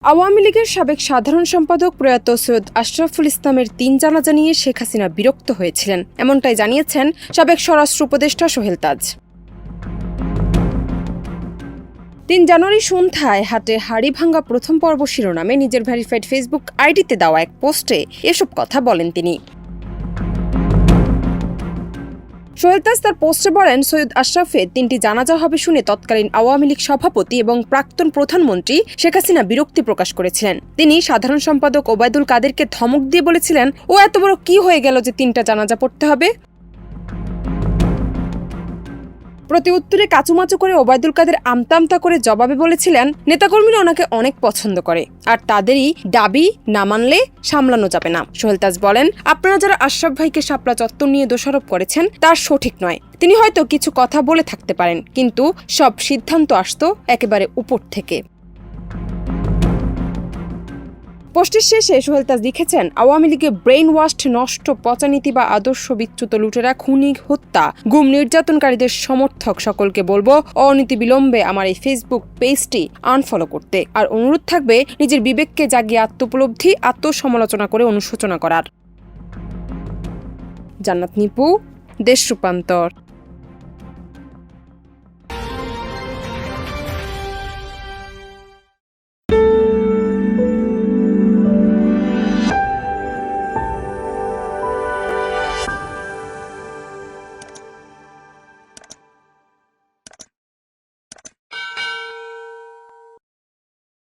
আওয়ামী লীগের সাবেক সাধারণ সম্পাদক প্রয়াত সৈয়দ আশরাফুল ইসলামের ৩ জানাজা নিয়ে শেখ হাসিনা বিরক্ত হয়েছিলেন, এমনটাই জানিয়েছেন সাবেক স্বরাষ্ট্র উপদেষ্টা সোহেল তাজ। ৩ জানুয়ারি সন্ধ্যায় হাটে হাড়ি ভাঙ্গা প্রথম পর্ব শিরোনামে নিজের ভেরিফাইড ফেসবুক আইডিতে দেওয়া এক পোস্টে এসব কথা বলেন তিনি। সোহেল তাজ তার পোস্টে বলেন, সৈয়দ আশরাফের ৩টি জানাজা হবে শুনে তৎকালীন আওয়ামী লীগ সভাপতি এবং প্রাক্তন প্রধানমন্ত্রী শেখ হাসিনা বিরক্তি প্রকাশ করেছিলেন। তিনি সাধারণ সম্পাদক ওবায়দুল কাদেরকে ধমক দিয়ে বলেছিলেন, ও এত বড় কি হয়ে গেল যে ৩টা জানাজা পড়তে হবে। প্রতি উত্তরে কাচুমাচু করে ওবায়দুল কাদের আমতা করে জবাবে বলেছিলেন, নেতাকর্মীরা ওনাকে অনেক পছন্দ করে, আর তাদেরই দাবি না মানলে সামলানো যাবে না। সোহেল তাজ বলেন, আপনারা যারা আশরাফ ভাইকে শাপলা চত্বর নিয়ে দোষারোপ করেছেন তার সঠিক নয়। তিনি হয়তো কিছু কথা বলে থাকতে পারেন, কিন্তু সব সিদ্ধান্ত আসতো একেবারে উপর থেকে। পোস্টের শেষে সোহেল তাজ লিখেছেন, আওয়ামী লীগে ব্রেইন ওয়াশড, নষ্ট, পচানীতি বা আদর্শ বিচ্যুত লুটেরা, খুনি, হত্যা, গুম, নির্যাতনকারীদের সমর্থক সকলকে বলবো অনতি বিলম্বে আমার এই ফেসবুক পেজটি আনফলো করতে, আর অনুরোধ থাকবে নিজের বিবেককে জাগিয়ে আত্মোপলব্ধি, আত্মসমালোচনা করে অনুশোচনা করার। জান্নাত নিপু, দেশ রূপান্তর।